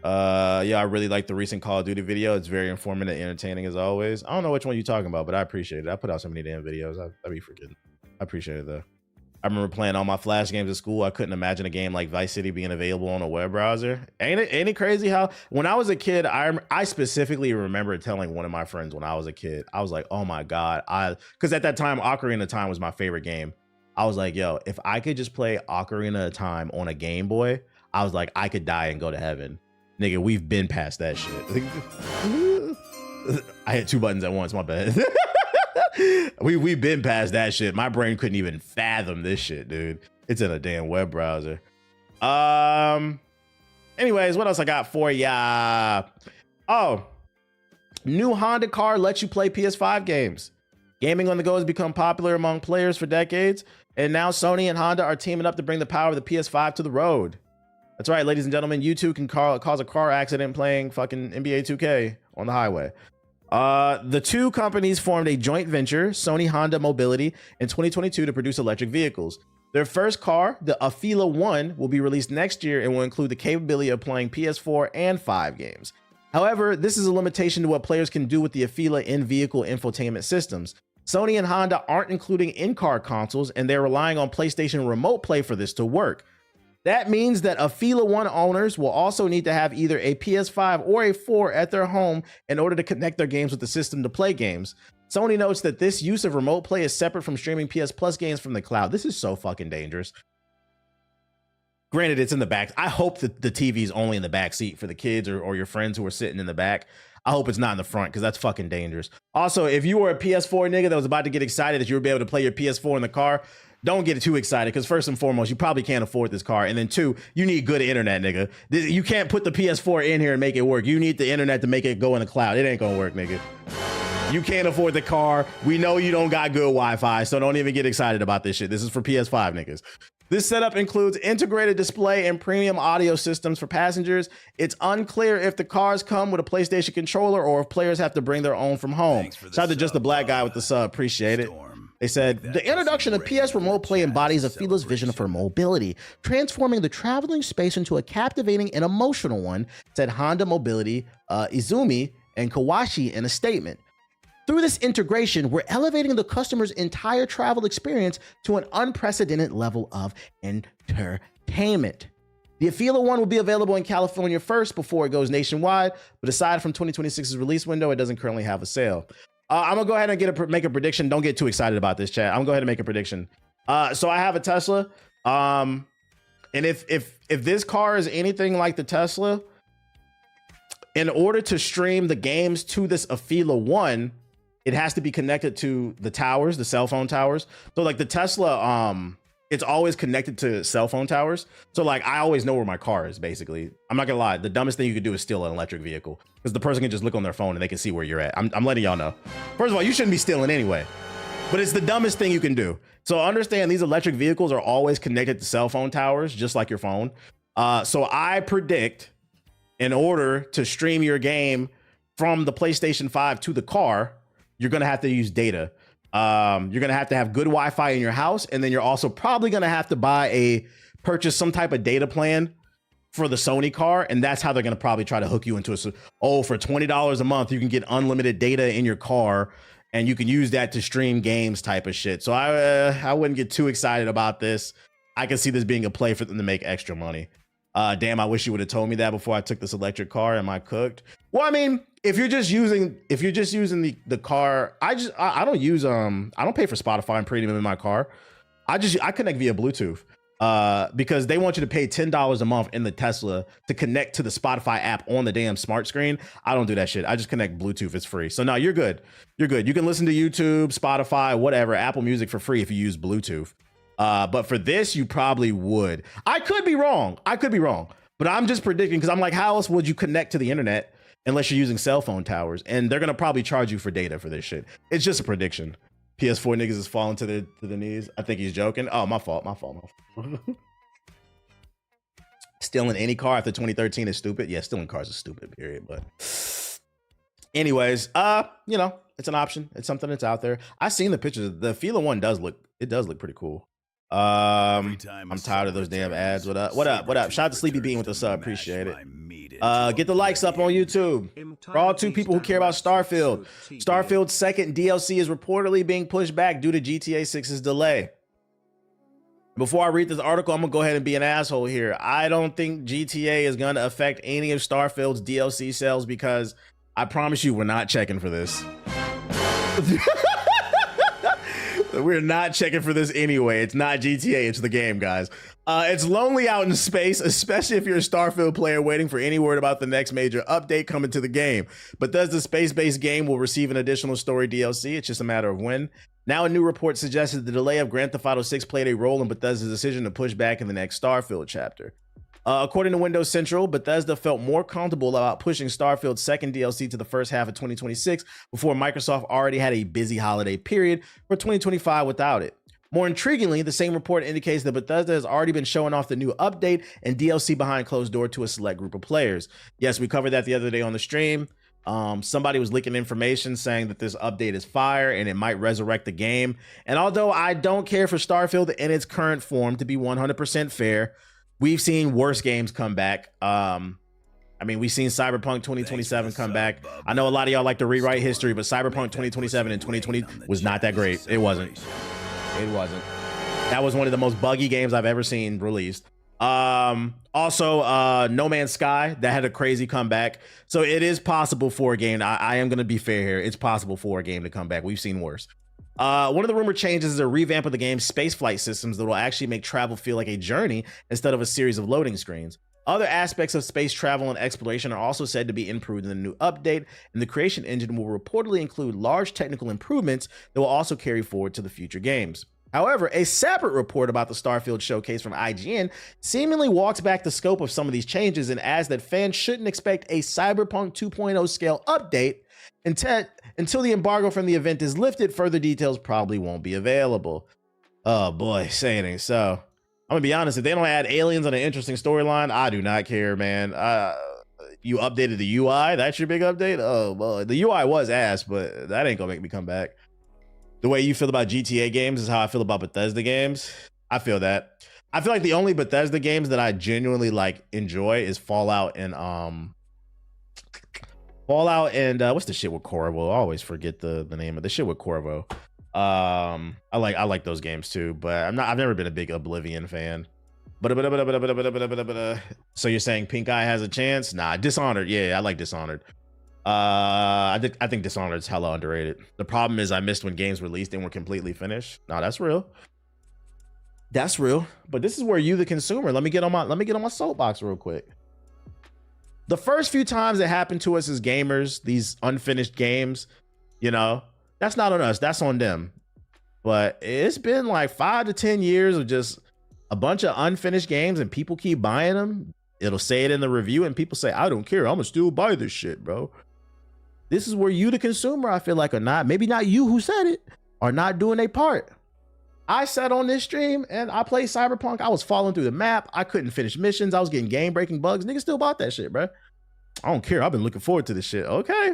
Yeah, I really like the recent Call of Duty video. It's very informative and entertaining as always. I don't know which one you're talking about, but I appreciate it. I put out so many damn videos. I'd be forgetting. I appreciate it though. I remember playing all my Flash games at school. I couldn't imagine a game like Vice City being available on a web browser. Ain't it crazy how when I was a kid, I specifically remember telling one of my friends when I was a kid, I was like, oh my God. Because at that time, Ocarina of Time was my favorite game. I was like, yo, if I could just play Ocarina of Time on a Game Boy, I was like, I could die and go to heaven. Nigga, we've been past that shit. I hit two buttons at once, my bad. We've been past that shit. My brain couldn't even fathom this shit, dude. It's in a damn web browser. Anyways, what else I got for ya? Oh, new Honda car lets you play PS5 games. Gaming on the go has become popular among players for decades, and now Sony and Honda are teaming up to bring the power of the PS5 to the road. That's right, ladies and gentlemen, you too can cause a car accident playing fucking NBA 2K on the highway. The two companies formed a joint venture, Sony Honda Mobility, in 2022 to produce electric vehicles. Their first car, the Afeela 1, will be released next year and will include the capability of playing PS4 and 5 games. However, this is a limitation to what players can do with the Afeela in-vehicle infotainment systems. Sony and Honda aren't including in-car consoles, and they're relying on PlayStation Remote Play for this to work. That means that Afeela 1 owners will also need to have either a PS5 or a 4 at their home in order to connect their games with the system to play games. Sony notes that this use of remote play is separate from streaming PS Plus games from the cloud. This is so fucking dangerous. Granted, it's in the back. I hope that the TV is only in the back seat for the kids or your friends who are sitting in the back. I hope it's not in the front because that's fucking dangerous. Also, if you were a PS4 nigga that was about to get excited that you would be able to play your PS4 in the car, don't get too excited because first and foremost, you probably can't afford this car. And then two, you need good internet, nigga. You can't put the PS4 in here and make it work. You need the internet to make it go in the cloud. It ain't gonna work, nigga. You can't afford the car. We know you don't got good Wi-Fi, so don't even get excited about this shit. This is for PS5 niggas. This setup includes integrated display and premium audio systems for passengers. It's unclear if the cars come with a PlayStation controller or if players have to bring their own from home. Shout out to just the black guy with the sub. Appreciate it. They said, the introduction of PS Remote Play embodies Afeela's vision for mobility, transforming the traveling space into a captivating and emotional one, said Honda Mobility, Izumi, and Kawashi in a statement. Through this integration, we're elevating the customer's entire travel experience to an unprecedented level of entertainment. The Afeela One will be available in California first before it goes nationwide, but aside from 2026's release window, it doesn't currently have a sale. I'm gonna go ahead and make a prediction. Don't get too excited about this, chat. I'm gonna go ahead and make a prediction. So I have a Tesla, and if this car is anything like the Tesla, in order to stream the games to this Afeela One, it has to be connected to the towers, the cell phone towers. So like the Tesla, it's always connected to cell phone towers. So like I always know where my car is, basically. I'm not gonna lie, the dumbest thing you could do is steal an electric vehicle, because the person can just look on their phone and they can see where you're at. I'm letting y'all know. First of all, you shouldn't be stealing anyway, but it's the dumbest thing you can do. So understand these electric vehicles are always connected to cell phone towers, just like your phone. So I predict, in order to stream your game from the PlayStation 5 to the car, you're gonna have to use data. You're gonna have to have good Wi-Fi in your house, and then you're also probably gonna have to purchase some type of data plan for the Sony car, and that's how they're gonna probably try to hook you into for $20 a month you can get unlimited data in your car, and you can use that to stream games type of shit. So I wouldn't get too excited about this. I can see this being a play for them to make extra money. Damn, I wish you would have told me that before I took this electric car. Am I cooked? Well, I mean, if you're just using the car, I don't pay for Spotify and Premium in my car. I connect via Bluetooth, because they want you to pay $10 a month in the Tesla to connect to the Spotify app on the damn smart screen. I don't do that shit. I just connect Bluetooth. It's free. So no, you're good. You're good. You can listen to YouTube, Spotify, whatever, Apple Music for free if you use Bluetooth. But for this, you probably would. I could be wrong, but I'm just predicting, because I'm like, how else would you connect to the internet unless you're using cell phone towers? And they're gonna probably charge you for data for this shit. It's just a prediction. PS4 niggas is falling to the knees. I think he's joking. Oh, my fault. Stealing any car after 2013 is stupid. Yeah, stealing cars is stupid, period. But anyways, it's an option. It's something that's out there. I've seen the pictures. The Afeela One does look pretty cool. I'm tired of those damn ads. What up? Shout out to Sleepy Bean with the sub. Appreciate it. Get the likes up on YouTube. For all two people who care about Starfield. Starfield's second DLC is reportedly being pushed back due to GTA 6's delay. Before I read this article, I'm gonna go ahead and be an asshole here. I don't think GTA is gonna affect any of Starfield's DLC sales, because I promise you we're not checking for this. We're not checking for this anyway. It's not GTA, it's the game, guys. It's lonely out in space, especially if you're a Starfield player waiting for any word about the next major update coming to the game. But does the space-based game will receive an additional story DLC? It's just a matter of when. Now a new report suggests that the delay of Grand Theft Auto 6 played a role in Bethesda's decision to push back in the next Starfield chapter. According to Windows Central, Bethesda felt more comfortable about pushing Starfield's second DLC to the first half of 2026 before Microsoft already had a busy holiday period for 2025 without it. More intriguingly, the same report indicates that Bethesda has already been showing off the new update and DLC behind closed door to a select group of players. Yes, we covered that the other day on the stream. Somebody was leaking information saying that this update is fire and it might resurrect the game. And although I don't care for Starfield in its current form, to be 100% fair, we've seen worse games come back. We've seen Cyberpunk 2027 come back. I know a lot of y'all like to rewrite history, but Cyberpunk 2027 and 2020 was not that great. It wasn't. That was one of the most buggy games I've ever seen released. Also, No Man's Sky, that had a crazy comeback. So it is possible for a game. I am going to be fair here. It's possible for a game to come back. We've seen worse. One of the rumored changes is a revamp of the game's spaceflight systems that will actually make travel feel like a journey instead of a series of loading screens. Other aspects of space travel and exploration are also said to be improved in the new update, and the creation engine will reportedly include large technical improvements that will also carry forward to the future games. However, a separate report about the Starfield showcase from IGN seemingly walks back the scope of some of these changes and adds that fans shouldn't expect a Cyberpunk 2.0 scale update until the embargo from the event is lifted. Further details probably won't be available. Oh boy, saying it so. I'm gonna be honest, if they don't add aliens on an interesting storyline, I do not care, man. You updated the UI, that's your big update? Oh boy, the UI was ass, but that ain't gonna make me come back. The way you feel about GTA games is how I feel about Bethesda games. I feel that. I feel like the only Bethesda games that I genuinely like enjoy is Fallout and what's the shit with Corvo? I always forget the name of the shit with Corvo. I like those games too, but I've never been a big Oblivion fan. So you're saying Pink Eye has a chance? Nah, Dishonored. Yeah, I like Dishonored. I think Dishonored is hella underrated. The problem is I missed when games released and were completely finished. No, that's real. That's real. But this is where you, the consumer, let me get on my soapbox real quick. The first few times it happened to us as gamers, these unfinished games, you know, that's not on us. That's on them. But it's been like 5 to 10 years of just a bunch of unfinished games and people keep buying them. It'll say it in the review and people say, I don't care. I'm gonna still buy this shit, bro. This is where you, the consumer, I feel like are not, maybe not you who said it, are not doing their part. I sat on this stream and I played Cyberpunk. I was falling through the map. I couldn't finish missions. I was getting game-breaking bugs. Niggas still bought that shit, bro. I don't care. I've been looking forward to this shit. Okay.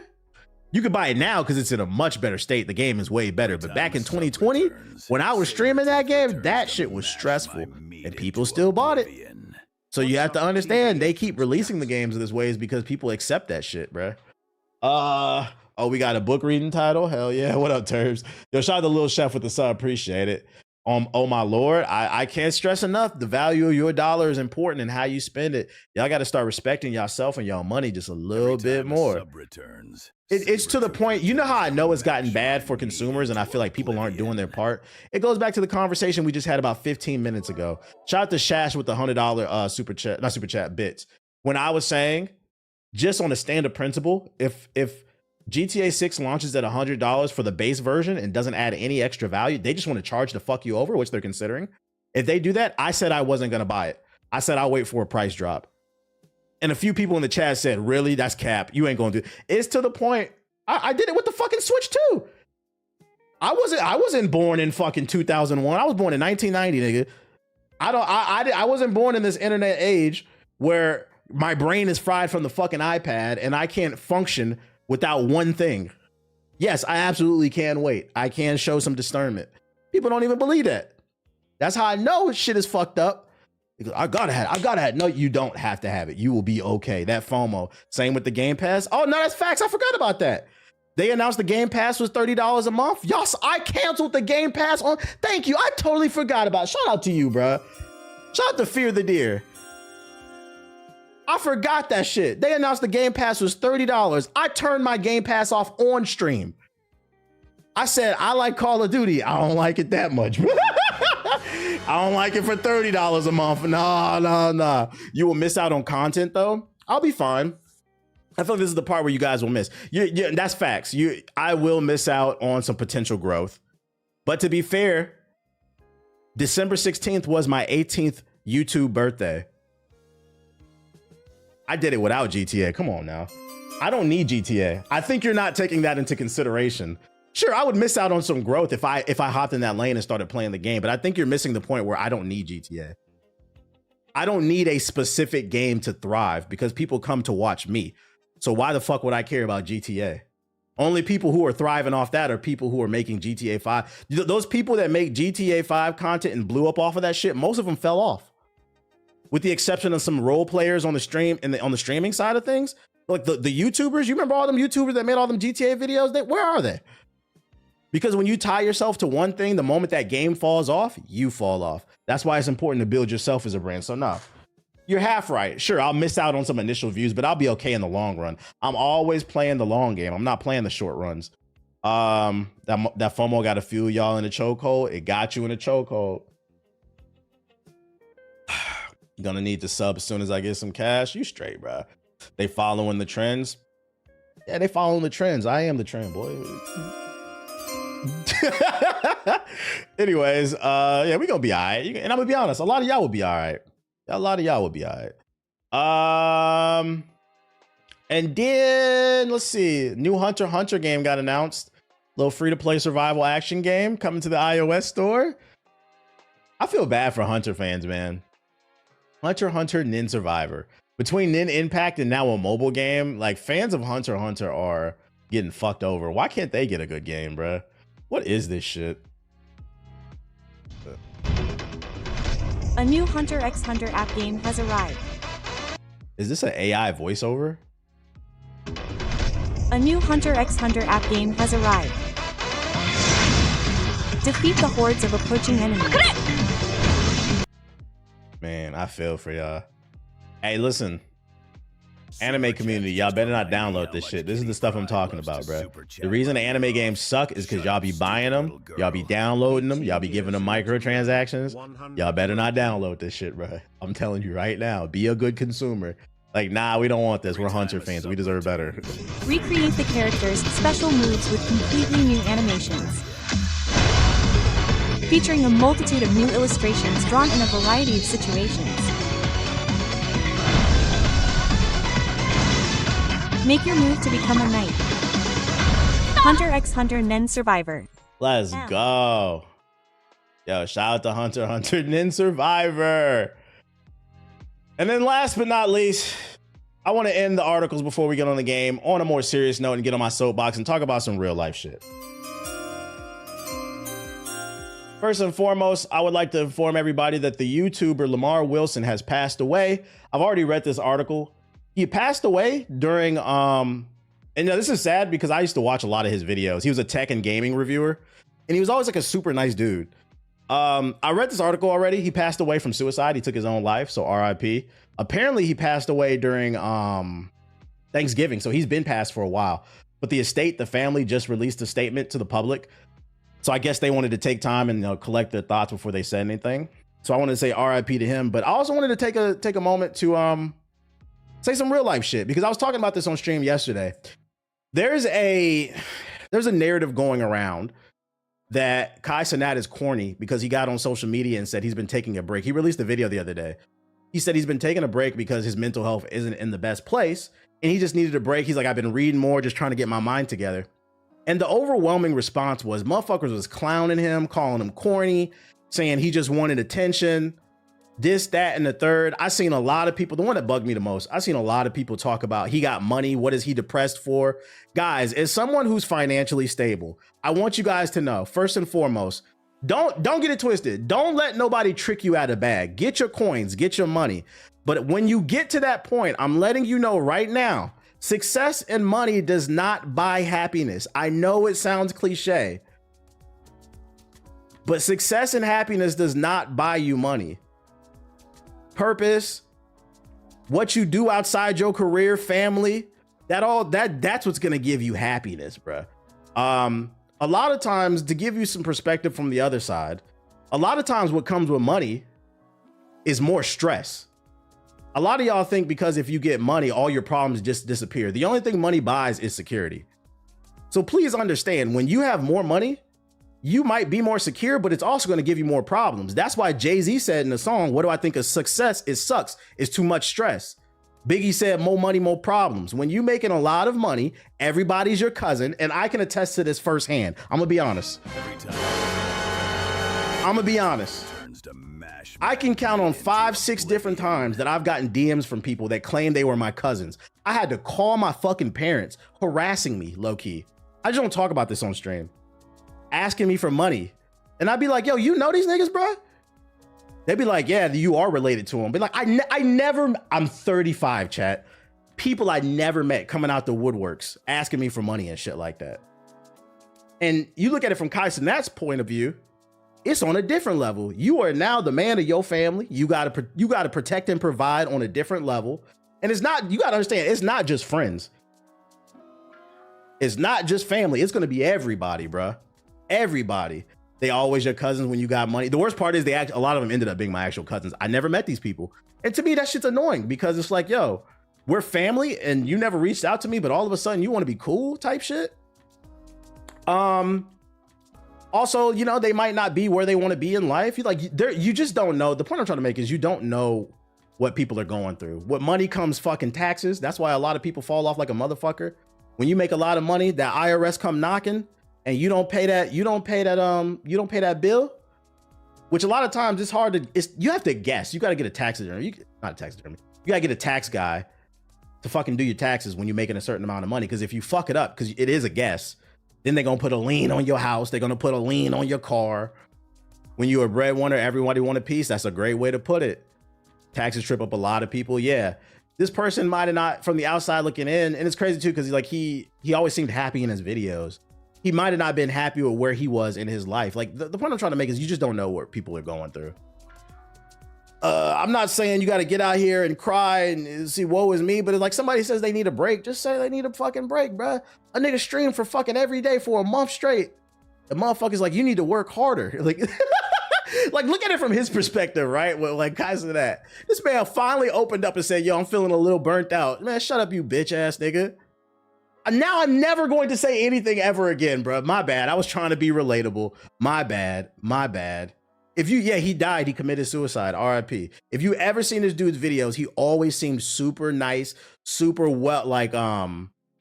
You can buy it now because it's in a much better state. The game is way better. But back in 2020, when I was streaming that game, that shit was stressful and people still bought it. So you have to understand they keep releasing the games in this ways because people accept that shit, bro. Oh, we got a book reading title. Hell yeah. What up, Turbs? Yo, shout out to Little Chef with the sub. Appreciate it. Oh my Lord. I can't stress enough. The value of your dollar is important and how you spend it. Y'all got to start respecting yourself and y'all money just a little bit more. It's to the point, you know how I know it's gotten bad for consumers and I feel like people aren't doing their part. It goes back to the conversation we just had about 15 minutes ago. Shout out to Shash with the $100 not super chat bits. When I was saying, just on a standard principle, if GTA 6 launches at $100 for the base version and doesn't add any extra value, they just want to charge the fuck you over, which they're considering. If they do that, I said I wasn't going to buy it. I said I'll wait for a price drop. And a few people in the chat said, really? That's cap. You ain't going to do it. It's to the point. I did it with the fucking Switch too. I wasn't born in fucking 2001. I was born in 1990, nigga. I wasn't born in this internet age where my brain is fried from the fucking iPad and I can't function without one thing. Yes, I absolutely can wait. I can show some discernment. People don't even believe that. That's how I know shit is fucked up. Because I gotta have it. No, you don't have to have it. You will be okay. That FOMO. Same with the Game Pass. Oh, no, that's facts. I forgot about that. They announced the Game Pass was $30 a month. Y'all, I canceled the Game Pass on. Thank you. I totally forgot about it. Shout out to you, bro. Shout out to Fear the Deer. I forgot that shit. They announced the Game Pass was $30. I turned my Game Pass off on stream. I said, I like Call of Duty. I don't like it that much. I don't like it for $30 a month. Nah. You will miss out on content though. I'll be fine. I feel like this is the part where you guys will miss. That's facts. I will miss out on some potential growth. But to be fair, December 16th was my 18th YouTube birthday. I did it without GTA. Come on now. I don't need GTA. I think you're not taking that into consideration. Sure, I would miss out on some growth if I hopped in that lane and started playing the game, but I think you're missing the point where I don't need GTA. I don't need a specific game to thrive because people come to watch me. So why the fuck would I care about GTA? Only people who are thriving off that are people who are making GTA 5. Those people that make GTA 5 content and blew up off of that shit, most of them fell off. With the exception of some role players on the stream and on the streaming side of things, like the YouTubers, you remember all them YouTubers that made all them GTA videos? Where are they? Because when you tie yourself to one thing, the moment that game falls off, you fall off. That's why it's important to build yourself as a brand. So no, you're half right. Sure, I'll miss out on some initial views, but I'll be okay in the long run. I'm always playing the long game. I'm not playing the short runs. That FOMO got to fuel y'all in a chokehold. It got you in a chokehold. You're gonna need to sub as soon as I get some cash. You straight, bro. They following the trends. Yeah, they following the trends. I am the trend, boy. Anyways, yeah, we gonna be all right. And I'm gonna be honest, a lot of y'all will be all right. And then let's see, new Hunter x Hunter game got announced. Little free-to-play survival action game coming to the iOS store. I feel bad for Hunter fans, man. Hunter x Hunter, Nin Survivor. Between Nin Impact and now a mobile game, like fans of Hunter x Hunter are getting fucked over. Why can't they get a good game, bruh? What is this shit? A new Hunter x Hunter app game has arrived. Is this an AI voiceover? A new Hunter x Hunter app game has arrived. Defeat the hordes of approaching enemies. Man, I feel for y'all. Hey, listen. Anime community, y'all better not download this shit. This is the stuff I'm talking about, bro. The reason the anime games suck is because y'all be buying them, y'all be downloading them, y'all be giving them microtransactions. Y'all better not download this shit, bro. I'm telling you right now, be a good consumer. Like, nah, we don't want this. We're Hunter fans. We deserve better. Recreate the characters' special moves with completely new animations. Featuring a multitude of new illustrations drawn in a variety of situations. Make your move to become a knight. Hunter x Hunter Nen Survivor. Let's go. Yo, shout out to Hunter x Hunter Nen Survivor. And then last but not least, I want to end the articles before we get on the game on a more serious note and get on my soapbox and talk about some real life shit. First and foremost, I would like to inform everybody that the YouTuber Lamar Wilson has passed away. I've already read this article. He passed away during, and this is sad because I used to watch a lot of his videos. He was a tech and gaming reviewer, and he was always like a super nice dude. I read this article already. He passed away from suicide. He took his own life, so RIP. Apparently, he passed away during Thanksgiving, so he's been passed for a while. But the estate, the family, just released a statement to the public. So I guess they wanted to take time and collect their thoughts before they said anything. So I wanted to say RIP to him, but I also wanted to take a moment to say some real life shit, because I was talking about this on stream yesterday. There's a narrative going around that Kai Cenat is corny because he got on social media and said he's been taking a break. He released a video the other day. He said he's been taking a break because his mental health isn't in the best place and he just needed a break. He's like, I've been reading more, just trying to get my mind together. And the overwhelming response was motherfuckers was clowning him, calling him corny, saying he just wanted attention. This, that, and the third. I seen a lot of people, the one that bugged me the most, I seen a lot of people talk about he got money. What is he depressed for? Guys, as someone who's financially stable, I want you guys to know, first and foremost, don't get it twisted. Don't let nobody trick you out of bag. Get your coins, get your money. But when you get to that point, I'm letting you know right now, success and money does not buy happiness. I know it sounds cliche, but success and happiness does not buy you money. Purpose, what you do outside your career, family, that's what's gonna give you happiness, bro. A lot of times, to give you some perspective from the other side, a lot of times what comes with money is more stress. A lot of y'all think because if you get money, all your problems just disappear. The only thing money buys is security. So please understand, when you have more money, you might be more secure, but it's also going to give you more problems. That's why Jay-Z said in the song, what do I think of success? It sucks. It's too much stress. Biggie said, more money, more problems. When you making a lot of money, everybody's your cousin. And I can attest to this firsthand. I'm going to be honest. I can count on 5, 6 different times that I've gotten DMs from people that claim they were my cousins. I had to call my fucking parents, harassing me low key. I just don't talk about this on stream. Asking me for money. And I'd be like, yo, you know these niggas, bro? They'd be like, yeah, you are related to them. But like, I'm 35, chat. People I never met coming out the woodworks, asking me for money and shit like that. And you look at it from Kai Cenat's point of view, it's on a different level. You are now the man of your family. You gotta protect and provide on a different level. And it's not, you gotta understand, it's not just friends. It's not just family. It's gonna be everybody, bro. Everybody. They always your cousins when you got money. The worst part is a lot of them ended up being my actual cousins. I never met these people. And to me, that shit's annoying because it's like, yo, we're family and you never reached out to me, but all of a sudden you want to be cool type shit. Also, they might not be where they want to be in life. You just don't know. The point I'm trying to make is you don't know what people are going through. What money comes fucking taxes. That's why a lot of people fall off like a motherfucker. When you make a lot of money, that IRS come knocking. And you don't pay that bill, which a lot of times it's hard to, you have to guess. You got to get a taxidermy, not a taxidermy. You got to get a tax guy to fucking do your taxes when you're making a certain amount of money. Cause if you fuck it up, cause it is a guess, Then they're gonna put a lien on your house. They're gonna put a lien on your car. When you're a breadwinner, everybody want a piece. That's a great way to put it. Taxes trip up a lot of people. Yeah. This person might have not, from the outside looking in, and it's crazy too, because he always seemed happy in his videos. He might have not been happy with where he was in his life. Like the point I'm trying to make is you just don't know what people are going through. I'm not saying you got to get out here and cry and see woe is me, but it's like somebody says they need a break, just say they need a fucking break, bruh. A nigga streamed for fucking every day for a month straight. The motherfucker's like, you need to work harder. Like, like look at it from his perspective, right? Well, like Kaiser that. This man finally opened up and said, yo, I'm feeling a little burnt out. Man, shut up, you bitch ass nigga. Now I'm never going to say anything ever again, bruh. My bad. I was trying to be relatable. My bad. My bad. If you, yeah, he died. He committed suicide. RIP. If you ever seen this dude's videos, he always seemed super nice, super well, like,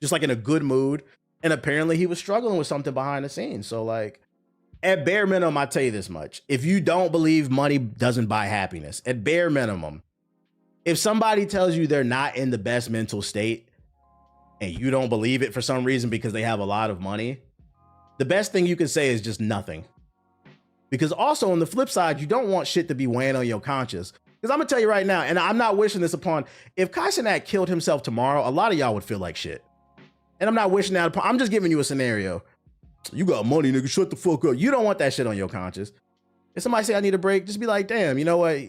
just like in a good mood. And apparently he was struggling with something behind the scenes. So like, at bare minimum, I tell you this much. If you don't believe money doesn't buy happiness, at bare minimum, if somebody tells you they're not in the best mental state and you don't believe it for some reason because they have a lot of money, the best thing you can say is just nothing. Because also on the flip side, you don't want shit to be weighing on your conscience. Because I'm gonna tell you right now, and I'm not wishing this upon, if Kaisenat killed himself tomorrow, a lot of y'all would feel like shit. And I'm not wishing that upon, I'm just giving you a scenario. You got money, nigga, shut the fuck up. You don't want that shit on your conscience. If somebody say I need a break, just be like, damn, you know what?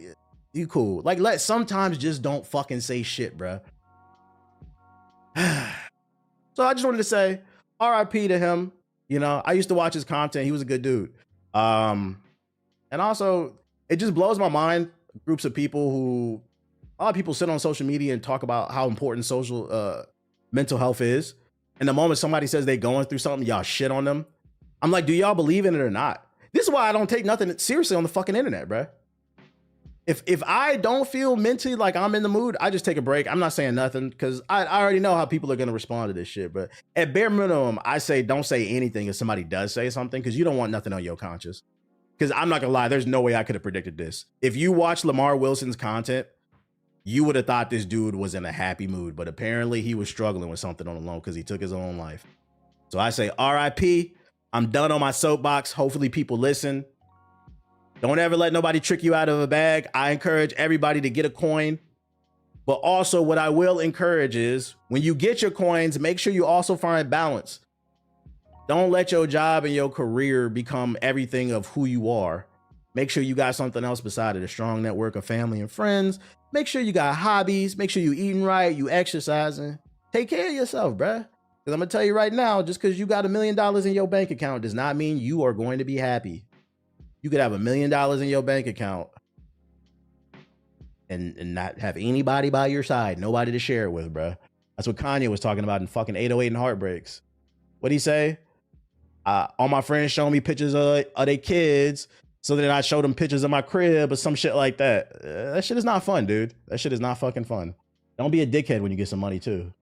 You cool. Like, sometimes just don't fucking say shit, bruh. So I just wanted to say RIP to him. You know, I used to watch his content. He was a good dude. And also it just blows my mind, groups of people who, a lot of people sit on social media and talk about how important mental health is. And the moment somebody says they're going through something, y'all shit on them. I'm like, do y'all believe in it or not? This is why I don't take nothing seriously on the fucking internet, bruh. If I don't feel mentally like I'm in the mood, I just take a break. I'm not saying nothing because I already know how people are going to respond to this shit. But at bare minimum, I say don't say anything if somebody does say something because you don't want nothing on your conscience. Because I'm not going to lie, there's no way I could have predicted this. If you watch Lamar Wilson's content, you would have thought this dude was in a happy mood. But apparently he was struggling with something on the low because he took his own life. So I say RIP. I'm done on my soapbox. Hopefully people listen. Don't ever let nobody trick you out of a bag. I encourage everybody to get a coin. But also what I will encourage is when you get your coins, make sure you also find balance. Don't let your job and your career become everything of who you are. Make sure you got something else beside it, a strong network of family and friends. Make sure you got hobbies. Make sure you eating right, you exercising. Take care of yourself, bruh. Because I'm going to tell you right now, just because you got $1 million in your bank account does not mean you are going to be happy. You could have $1 million in your bank account and not have anybody by your side, nobody to share it with, bro. That's what Kanye was talking about in fucking 808 and Heartbreaks. What'd he say? All my friends showing me pictures of their kids, so then I showed them pictures of my crib or some shit like that. That shit is not fun, dude. That shit is not fucking fun. Don't be a dickhead when you get some money too.